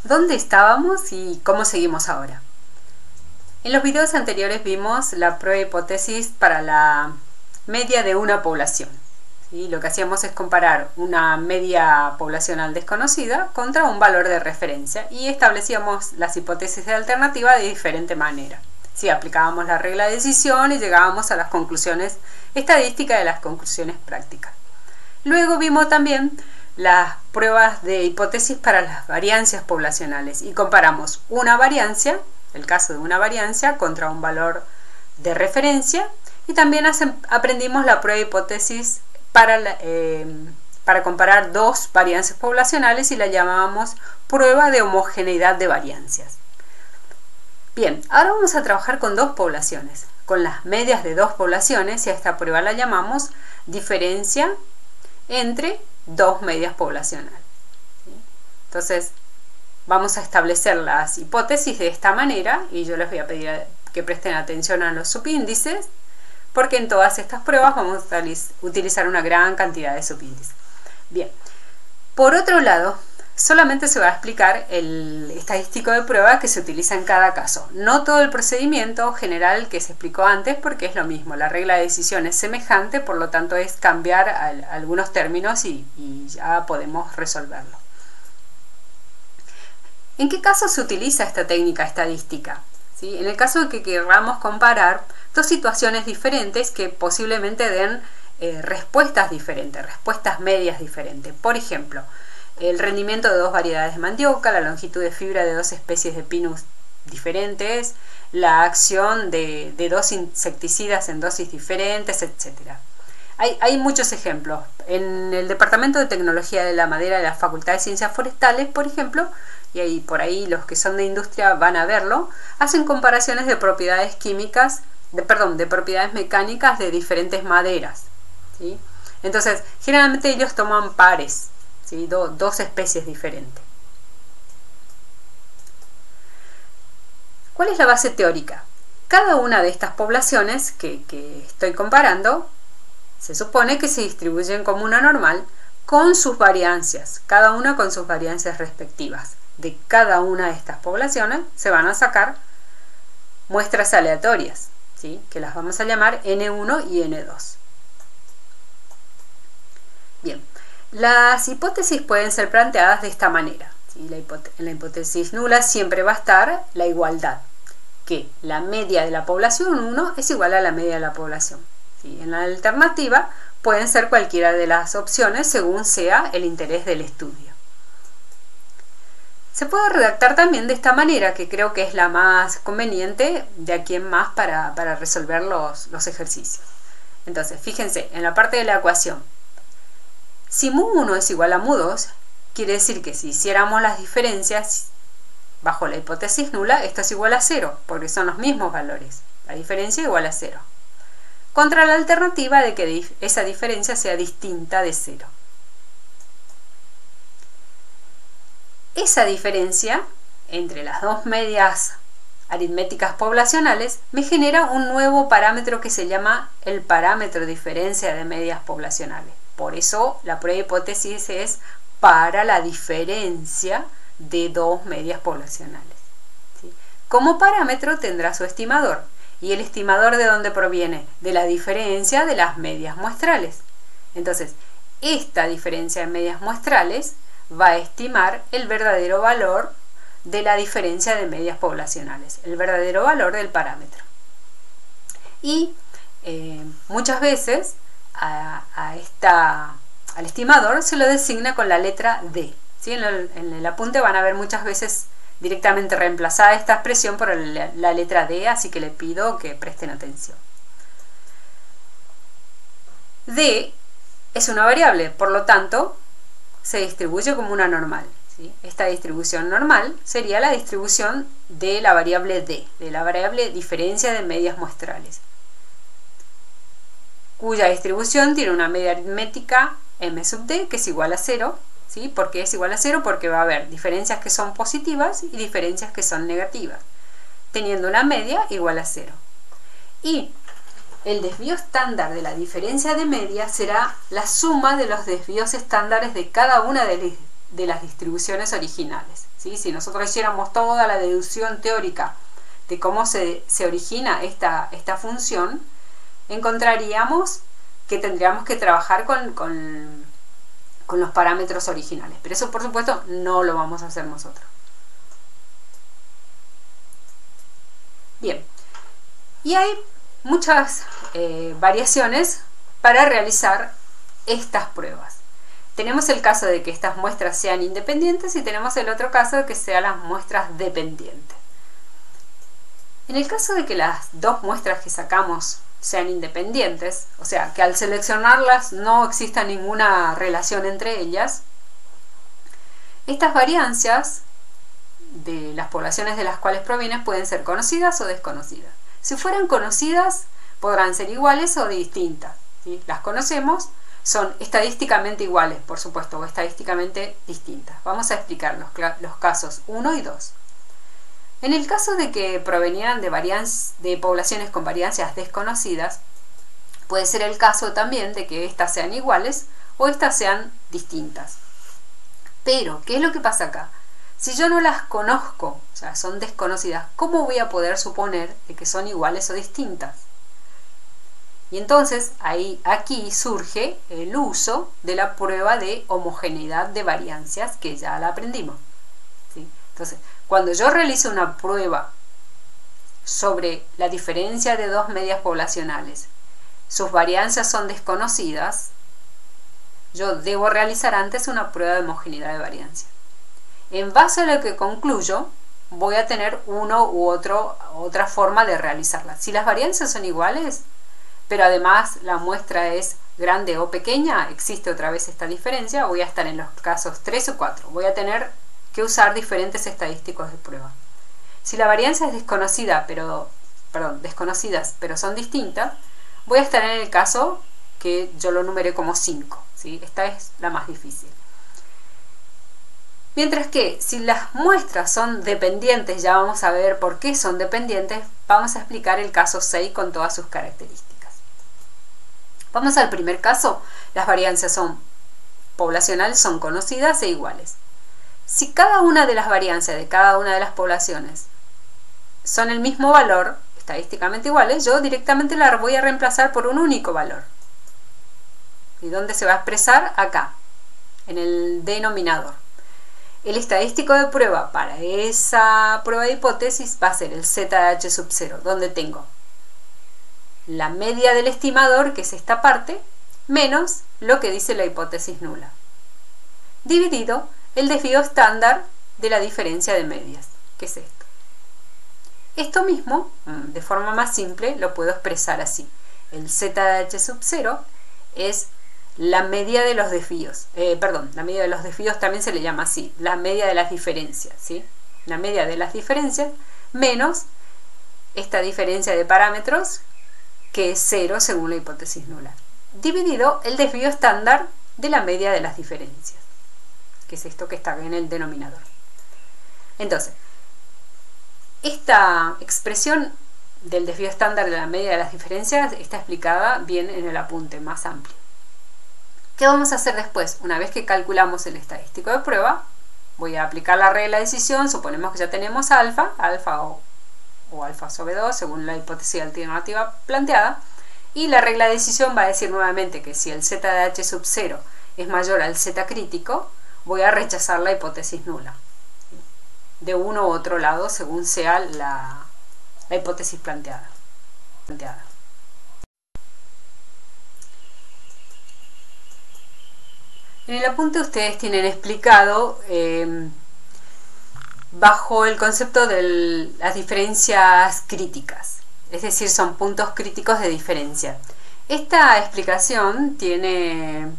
¿Dónde estábamos y cómo seguimos ahora? En los videos anteriores vimos la prueba hipótesis para la media de una población. ¿Sí? Lo que hacíamos es comparar una media poblacional desconocida contra un valor de referencia y establecíamos las hipótesis de alternativa de diferente manera. Sí, aplicábamos la regla de decisión y llegábamos a las conclusiones estadísticas y las conclusiones prácticas. Luego vimos también las pruebas de hipótesis para las variancias poblacionales y comparamos una variancia, el caso de una variancia, contra un valor de referencia, y también aprendimos la prueba de hipótesis para comparar dos variancias poblacionales y la llamábamos prueba de homogeneidad de variancias. Bien, ahora vamos a trabajar con dos poblaciones, con las medias de dos poblaciones, y a esta prueba la llamamos diferencia entre dos medias poblacionales. Entonces vamos a establecer las hipótesis de esta manera y yo les voy a pedir que presten atención a los subíndices, porque en todas estas pruebas vamos a utilizar una gran cantidad de subíndices. Bien, por otro lado, solamente se va a explicar el estadístico de prueba que se utiliza en cada caso, no todo el procedimiento general que se explicó antes, porque es lo mismo, la regla de decisión es semejante, por lo tanto es cambiar algunos términos y ya podemos resolverlo. ¿En qué caso se utiliza esta técnica estadística? ¿Sí? En el caso de que queramos comparar dos situaciones diferentes que posiblemente den respuestas diferentes, respuestas medias diferentes. Por ejemplo, el rendimiento de dos variedades de mandioca, la longitud de fibra de dos especies de pinus diferentes, la acción de dos insecticidas en dosis diferentes, etc. Hay muchos ejemplos. En el Departamento de Tecnología de la Madera de la Facultad de Ciencias Forestales, por ejemplo, y ahí por ahí los que son de industria van a verlo, hacen comparaciones de propiedades químicas, de propiedades mecánicas de diferentes maderas. ¿Sí? Entonces, generalmente ellos toman pares, ¿sí? Dos especies diferentes. ¿Cuál es la base teórica? Cada una de estas poblaciones que estoy comparando se supone que se distribuyen como una normal con sus variancias, cada una con sus variancias respectivas. De cada una de estas poblaciones se van a sacar muestras aleatorias, ¿sí? Que las vamos a llamar N1 y N2. Bien, las hipótesis pueden ser planteadas de esta manera. ¿Sí? En la hipótesis nula siempre va a estar la igualdad, que la media de la población 1 es igual a la media de la población. ¿Sí? En la alternativa pueden ser cualquiera de las opciones según sea el interés del estudio. Se puede redactar también de esta manera, que creo que es la más conveniente de aquí en más para resolver los ejercicios. Entonces, fíjense, en la parte de la ecuación, si mu1 es igual a mu2, quiere decir que si hiciéramos las diferencias bajo la hipótesis nula, esto es igual a 0, porque son los mismos valores. La diferencia es igual a 0. Contra la alternativa de que esa diferencia sea distinta de 0. Esa diferencia entre las dos medias aritméticas poblacionales me genera un nuevo parámetro que se llama el parámetro de diferencia de medias poblacionales. Por eso la prueba de hipótesis es para la diferencia de dos medias poblacionales. ¿Sí? Como parámetro tendrá su estimador. ¿Y el estimador de dónde proviene? De la diferencia de las medias muestrales. Entonces, esta diferencia de medias muestrales va a estimar el verdadero valor de la diferencia de medias poblacionales, el verdadero valor del parámetro. Y muchas veces al estimador se lo designa con la letra D. ¿Sí? En el apunte van a ver muchas veces directamente reemplazada esta expresión por la letra D, así que les pido que presten atención. D es una variable, por lo tanto, se distribuye como una normal. ¿Sí? Esta distribución normal sería la distribución de la variable D, de la variable diferencia de medias muestrales, cuya distribución tiene una media aritmética m sub d que es igual a 0. ¿Sí? ¿Por qué es igual a 0? Porque va a haber diferencias que son positivas y diferencias que son negativas, teniendo una media igual a 0. Y el desvío estándar de la diferencia de media será la suma de los desvíos estándares de cada una de de las distribuciones originales, ¿sí? Si nosotros hiciéramos toda la deducción teórica de cómo se origina esta función, encontraríamos que tendríamos que trabajar con los parámetros originales. Pero eso, por supuesto, no lo vamos a hacer nosotros. Bien, y hay muchas variaciones para realizar estas pruebas. Tenemos el caso de que estas muestras sean independientes y tenemos el otro caso de que sean las muestras dependientes. En el caso de que las dos muestras que sacamos sean independientes, o sea, que al seleccionarlas no exista ninguna relación entre ellas, estas variancias de las poblaciones de las cuales provienen pueden ser conocidas o desconocidas. Si fueran conocidas, podrán ser iguales o distintas, ¿sí? Las conocemos, son estadísticamente iguales, por supuesto, o estadísticamente distintas. Vamos a explicar los casos 1 y 2. En el caso de que provenieran de poblaciones con variancias desconocidas, puede ser el caso también de que éstas sean iguales o éstas sean distintas. Pero, ¿qué es lo que pasa acá? Si yo no las conozco, o sea, son desconocidas, ¿cómo voy a poder suponer de que son iguales o distintas? Y entonces, aquí surge el uso de la prueba de homogeneidad de variancias, que ya la aprendimos, ¿sí? Entonces, cuando yo realizo una prueba sobre la diferencia de dos medias poblacionales, sus variancias son desconocidas, yo debo realizar antes una prueba de homogeneidad de variancia. En base a lo que concluyo, voy a tener otra forma de realizarla. Si las variancias son iguales, pero además la muestra es grande o pequeña, existe otra vez esta diferencia, voy a estar en los casos 3 o 4. Voy a tener que usar diferentes estadísticos de prueba. Si la variancia es desconocidas, pero son distintas, voy a estar en el caso que yo lo numeré como 5, ¿sí? Esta es la más difícil. Mientras que si las muestras son dependientes, ya vamos a ver por qué son dependientes, vamos a explicar el caso 6 con todas sus características. Vamos al primer caso. Las variancias poblacionales son conocidas e iguales. Si cada una de las variancias de cada una de las poblaciones son el mismo valor, estadísticamente iguales, yo directamente la voy a reemplazar por un único valor. ¿Y dónde se va a expresar? Acá, en el denominador. El estadístico de prueba para esa prueba de hipótesis va a ser el z de h sub 0, donde tengo la media del estimador, que es esta parte, menos lo que dice la hipótesis nula, dividido el desvío estándar de la diferencia de medias, que es esto. Esto mismo, de forma más simple, lo puedo expresar así. El z de h sub 0 es la media de los desvíos. La media de los desvíos también se le llama así, la media de las diferencias, ¿sí? La media de las diferencias menos esta diferencia de parámetros, que es 0 según la hipótesis nula, dividido el desvío estándar de la media de las diferencias, que es esto que está en el denominador. Entonces, esta expresión del desvío estándar de la media de las diferencias está explicada bien en el apunte más amplio. ¿Qué vamos a hacer después? Una vez que calculamos el estadístico de prueba, voy a aplicar la regla de decisión. Suponemos que ya tenemos alfa o alfa sobre 2, según la hipótesis alternativa planteada. Y la regla de decisión va a decir nuevamente que si el z de h sub 0 es mayor al z crítico, voy a rechazar la hipótesis nula, de uno u otro lado, según sea la hipótesis planteada. En el apunte ustedes tienen explicado bajo el concepto de las diferencias críticas, es decir, son puntos críticos de diferencia. Esta explicación tiene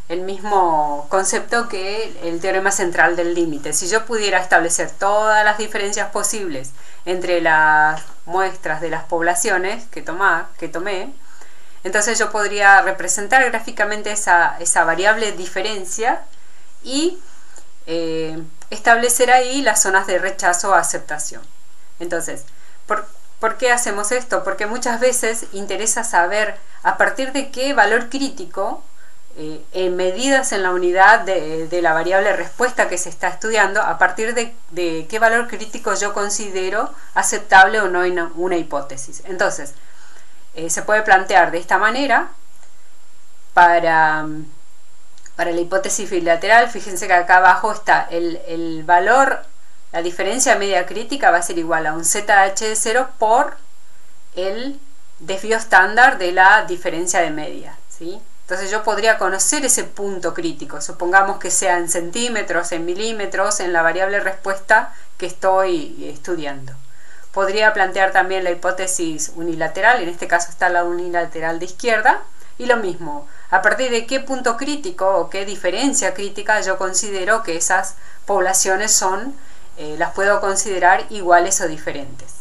el mismo concepto que el teorema central del límite. Si yo pudiera establecer todas las diferencias posibles entre las muestras de las poblaciones que tomé, entonces yo podría representar gráficamente esa variable diferencia y establecer ahí las zonas de rechazo o aceptación. Entonces, ¿por qué hacemos esto? Porque muchas veces interesa saber a partir de qué valor crítico medidas en la unidad de la variable respuesta que se está estudiando, a partir de qué valor crítico yo considero aceptable o no una hipótesis. Entonces, se puede plantear de esta manera. Para la hipótesis bilateral, fíjense que acá abajo está el valor, la diferencia media crítica va a ser igual a un ZH de 0 por el desvío estándar de la diferencia de media, ¿sí? Entonces yo podría conocer ese punto crítico, supongamos que sea en centímetros, en milímetros, en la variable respuesta que estoy estudiando. Podría plantear también la hipótesis unilateral, en este caso está la unilateral de izquierda, y lo mismo, a partir de qué punto crítico o qué diferencia crítica yo considero que esas poblaciones son, las puedo considerar iguales o diferentes.